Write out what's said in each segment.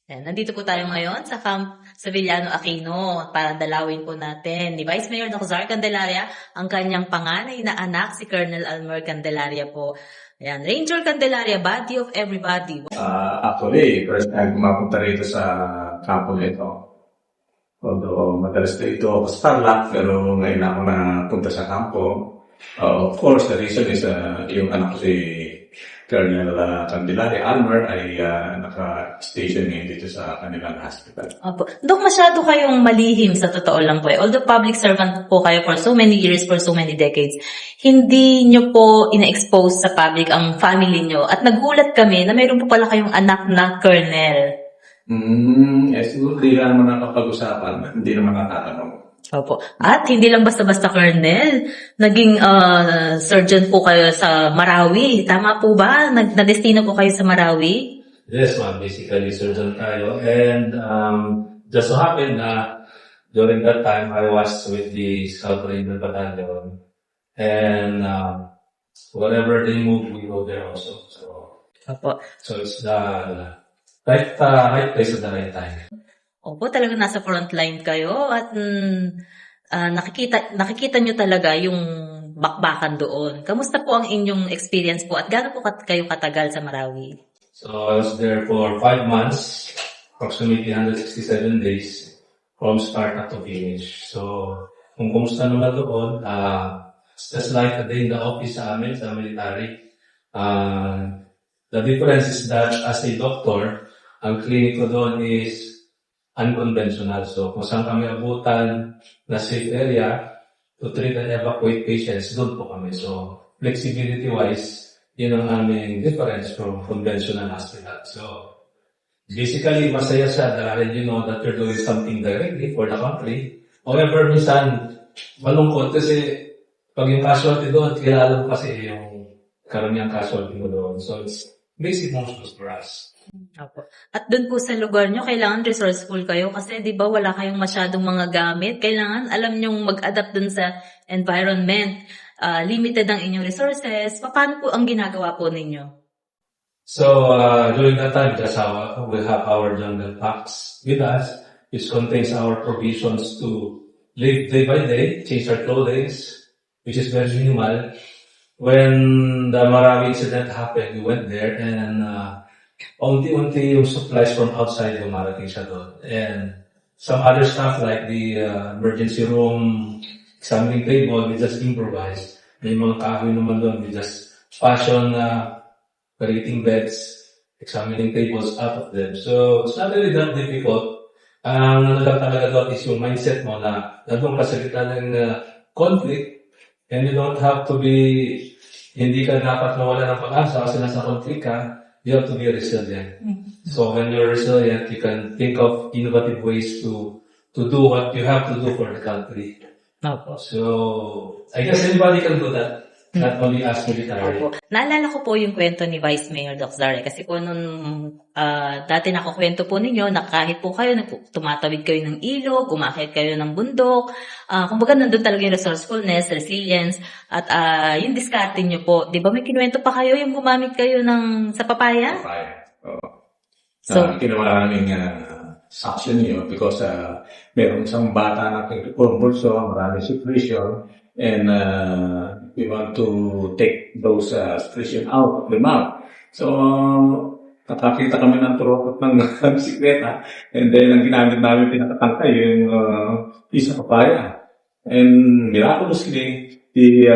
Nandito po tayo ngayon sa Camp Sevillano Aquino para dalawin po natin ni Vice Mayor Doc Zar Candelaria ang kanyang panganay na anak, si Colonel Almer Candelaria po. Ayan, Ranger Candelaria, buddy of everybody. Actually, first time pumapunta rito sa kampo nito. Although madalas na ito ako sa Tarlac, pero ngayon ako napunta sa kampo. Of course, the reason is yung anak ko si Colonel Candelaria Almer ay naka-station ngayon dito sa kanilang hospital. Opo. Dok, masyado kayong malihim sa totoo lang po. Although public servant po kayo for so many years, for so many decades, hindi nyo po ina-expose sa public ang family nyo. At nagulat kami na mayroon po pala kayong anak na colonel. Siguro hindi lang naman nakapag-usapan, hindi naman natatanong. Opo. At hindi lang basta-basta colonel, naging surgeon po kayo sa Marawi. Tama po ba? Na-destino po kayo sa Marawi? Yes, ma'am. Basically, surgeon tayo. And just so happened na during that time, I was with the Scout Ranger Battalion. And wherever they move, we go there also. Opo. So it's the right place at the right time. Opo, talaga nasa front line kayo at nakikita nyo talaga yung bakbakan doon. Kamusta po ang inyong experience po at gaano po kayo katagal sa Marawi? So I was there for 5 months, approximately 167 days from start to finish. So kung kumusta naman doon, it's just like a day in the office sa amin, sa military. The difference is that as a doctor, ang clinic ko doon is unconventional. So kung saan kami abutan na safe area to treat and evacuate patients, doon po kami. So flexibility-wise, yun ang aming difference from conventional hospital. So basically, masaya siya dahil you know that you're doing something directly for the country. However, minsan, malungkot kasi pag yung casualty doon, kilala mo kasi yung karamihan casualty mo doon. So it's basic most for us. Opo. At doon po sa lugar nyo, kailangan resourceful kayo kasi di ba wala kayong masyadong mga gamit. Kailangan alam nyong mag-adapt doon sa environment. Limited ang inyong resources. Paano po ang ginagawa po ninyo? So during that time, we have our jungle packs with us, which contains our provisions to live day by day, change our clothing, which is very minimal. When the Marawi incident happened, we went there and unti-unti yung supplies from outside dumarating siya doon. And some other stuff like the emergency room, examining table, we just improvise. May mga kahoy naman doon, we just fashion creating beds, examining tables out of them. So it's not really that difficult. Ang ano lang talaga doon is yung mindset mo na nandun ka sa gitna ng conflict and you don't have to be, hindi ka dapat mawala ng pag-asa kasi nasa conflict ka. You have to be resilient. So when you're resilient, you can think of innovative ways to do what you have to do for the country. Opo. So I guess anybody can do that. Not only us military. Opo. Naalala ko po yung kwento ni Vice Mayor Doc Zar kasi po nung dati nakukwento po ninyo na kahit po kayo tumatawid kayo ng ilog, umakyat kayo ng bundok, kumbaga nandun talaga yung resourcefulness, resilience, at yung diskarte nyo po. Di ba may kinuwento pa kayo yung gumamit kayo sa papaya? So, ginawa namin suction yun because meron isang bata na pulso, marami secretion, and we want to take those secretion out of the mouth. So, nakakita kami ng turokot ng bisikleta, and then ang ginamit namin pinakatangkay yung piece of papaya. And miraculously, the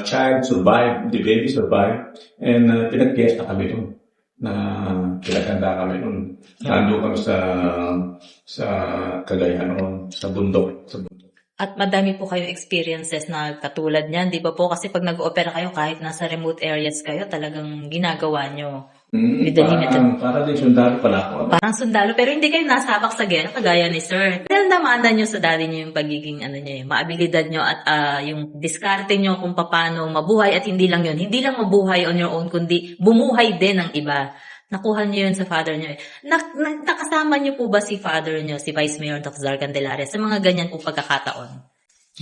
child survived, the baby survived, and pinag-fiesta kami doon. Na pinaganda kami noon. Nandun kami sa Cagayan noon, sa bundok. At madami po kayong experiences na katulad niyan, di ba po? Kasi pag nag-opera kayo, kahit nasa remote areas kayo, talagang ginagawa nyo. With the limited. Para din sundalo pala ako. Parang sundalo, pero hindi kayo nasabak sa gera, kagaya ni Sir. Nandamanan nyo sa daddy nyo yung pagiging, maabilidad nyo at yung diskarte nyo kung paano mabuhay at hindi lang yun. Hindi lang mabuhay on your own, kundi bumuhay din ng iba. Nakuha nyo yun sa father nyo. Nakasama nyo po ba si father nyo, si Vice Mayor Doc Zar Candelaria, sa mga ganyan po pagkakataon?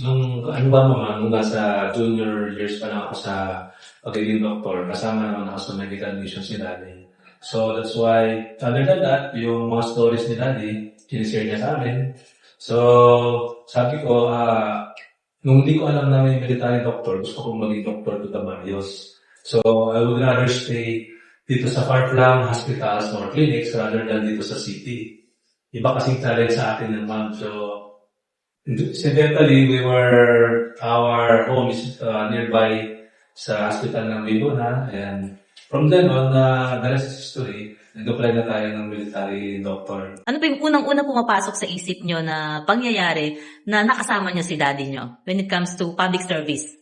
Ano ba naman, nung nasa junior years pa lang ako sa pagiging doktor, kasama naman ako sa medical mission si daddy. So that's why, other than that, yung mga stories ni Daddy, sinishare niya sa amin. So, sabi ko, nung hindi ko alam na may military doctor, gusto kong maging doktor to Tabayos. So, I would rather stay dito sa far-flung hospitals or clinics rather than dito sa city. Iba kasing challenge sa akin ng ma'am. So, incidentally, our home is nearby sa hospital ng Laguna, and from then on, the rest is history. Nag-apply na tayo ng military doctor. Ano ba yung unang-una pumapasok sa isip nyo na pangyayari na nakasama nyo si daddy nyo when it comes to public service?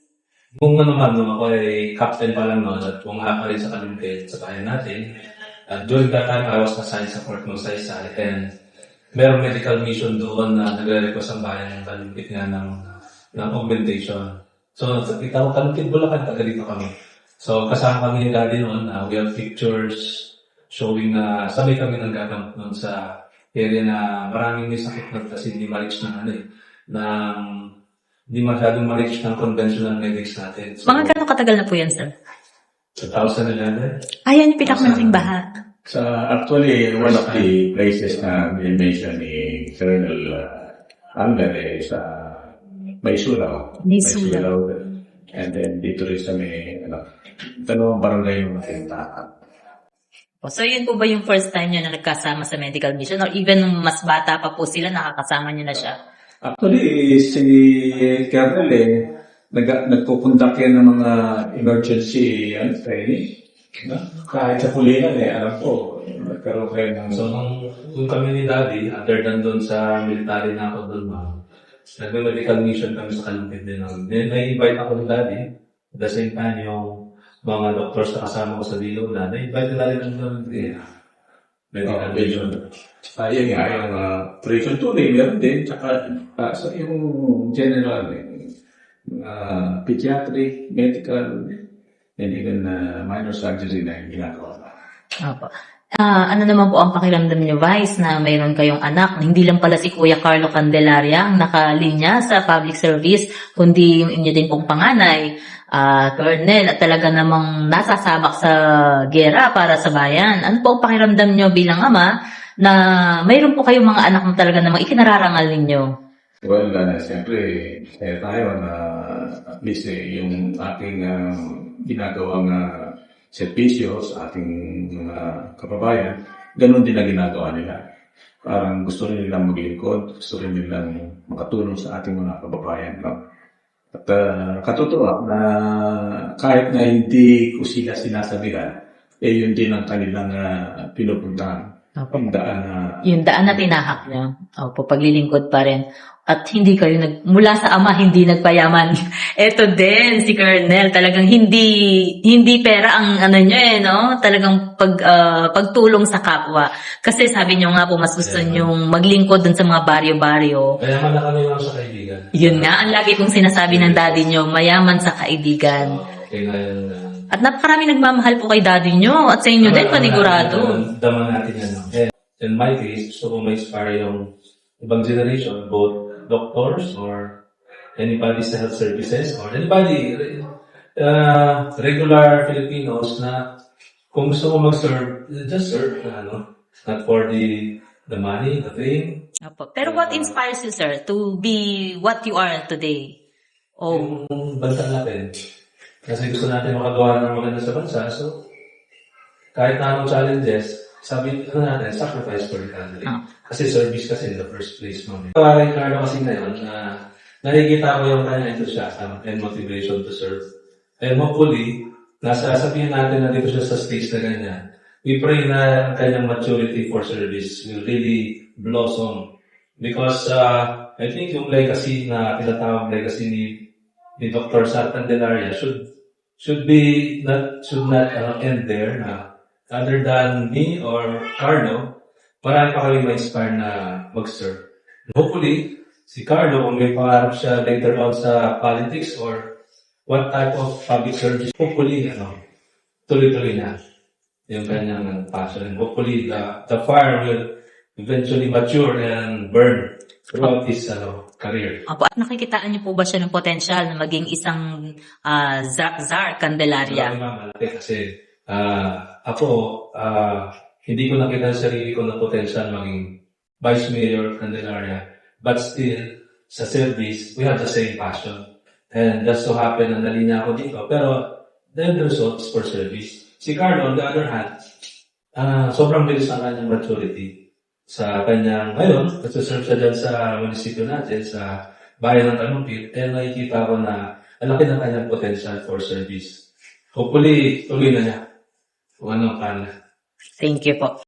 Kung ano man, nung ako ay captain pa lang noon at pumaha pa rin sa Kalumpit sa bayan natin, during that time, I was assigned sa Fort Magsaysay, and merong medical mission doon na nagre-request ang bayan ng Kalumpit nga ng augmentation. So, nakita ko Kalumpit, Bulacan, taga dito kami. So, kasama kami ni daddy noon, we have pictures showing na sabay kami ng gagamot noon sa area na maraming may sakit na kasi hindi ma-reach hindi masyadong ma-reach ng conventional medics natin. So, Mga gano'ng katagal na po yan, sir? 2011. Ayan yung pinakamalaking baha. Actually, one of the places na mention ni Colonel Anger sa Maysulao. Maysulao. And then dito rin sa may, dalawang barangay yung nakintaan. So, yun po ba yung first time nyo na nagkasama sa medical mission? Or even nung mas bata pa po sila, nakakasama nyo na siya? Actually, si Colonel nagpupundak yan ng mga emergency training. Kahit sa pulinan alam ko, nagkaroon kayo ng... So, nung kami ni Daddy, other than doon sa military na ako doon, nag-medical mission kami sa Kalumpit din. Na-invite ako ni Daddy. At the same time, yung mga doctors na kasama ko sa Laguna, na-invite nila rin doon. Medical mission. Yun nga, yung operation tuloy, meron din. Tsaka sa yung general, pediatric, medical, and even minor surgery na yung ginagawa. Opo. Ano naman po ang pakiramdam niyo, Vice, na mayroon kayong anak? Hindi lang pala si Kuya Carlo Candelaria ang nakalinya sa public service, kundi yung inyo din pong panganay, Colonel, at talaga namang nasasabak sa gera para sa bayan. Ano po ang pakiramdam niyo bilang ama na mayroon po kayong mga anak na talaga namang ikinararangal ninyo? Well, siyempre, tayo na at least yung ating ginagawang servisyo sa ating mga kababayan, ganun din ang ginagawa nila. Parang gusto rin nilang maglingkod, gusto rin nilang makatulong sa ating mga kababayan. No? At katutuwa na kahit na hindi ko sila sinasabihan, yun din ang kanilang pinupuntahan. Yung daan na... Yung daan na tinahak niyo. Opo, paglilingkod pa rin. At hindi kayo mula sa ama, hindi nagpayaman. Eto din, si Colonel, talagang hindi pera ang ano niya no? Talagang pagtulong sa kapwa. Kasi sabi niyo nga po, mas gusto niyong maglingkod dun sa mga baryo-baryo. Mayaman na kami lang sa kaibigan. Yun nga, ang lagi kong sinasabi ng daddy niyo, mayaman sa kaibigan. Okay na yun. At napakarami nagmamahal po kay daddy niyo at sa inyo din, panigurado. Daman natin yan. In my case, gusto ko ma-inspire yung ibang generation, both doctors or anybody sa health services or anybody, regular Filipinos na kung gusto mo mag-serve, just serve, not for the money, the fame. Opo. Pero what inspires you, sir, to be what you are today? Yung bansa natin. Kasi gusto natin makagawa ng maganda sa bansa, so kahit na anong challenges, sabi natin, sacrifice for the country. Kasi service kasi in the first place mo. Kay Carlo kasi ngayon, nakikita ko yung kanyang enthusiasm and motivation to serve. And hopefully, sabihin natin na dito siya sa stage na ganyan. We pray na ang kanyang maturity for service will really blossom. Because I think yung legacy na tinatawag legacy ni Dr. Sar Candelaria should not end there na other than me or Carlo, marami pa kami ma-inspire na mag-serve. Hopefully, si Carlo, kung may pangarap siya later on sa politics or what type of public service, hopefully, tuloy-tuloy na yung kanyang passion. Hopefully, the fire will eventually mature and burn throughout his career. Opo, at nakikitaan niyo po ba siya ng potensyal na maging isang Czar Candelaria? Malaki kasi Ako, hindi ko nakita sa sarili ko na potential maging Vice Mayor Candelaria. But still, sa service, we have the same passion. And just so happen na nalinya ako dito. Pero, the end result is for service. Si Carlo, on the other hand, sobrang bilis ang kanyang maturity. Sa kanyang, ngayon, nagsaserve siya dyan sa munisipyo natin, sa bayan ng Talumpit, and nakikita ko na ang laki ng kanyang potential for service. Hopefully, tuloy na niya. Kung ano, paano. Thank you po.